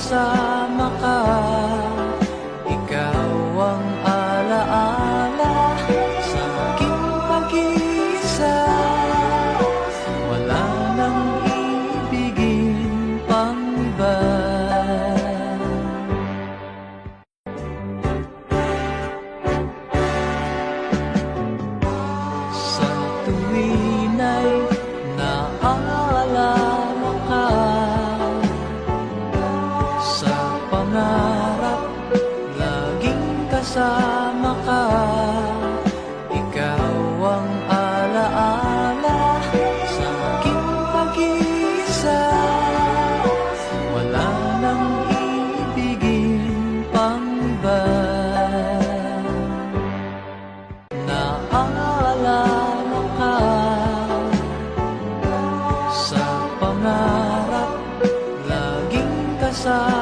kasama ka. Ikaw ang alaala sa aking pag-iisa. Wala nang ibigin pang iba. Sa tuwin ay naaalala ka, sa pangarap laging kasama ka. Ikaw ang alaala sa aking pag-iisa. Wala nang ibigin pang iba. Naaalala ka, sa pangarap laging kasama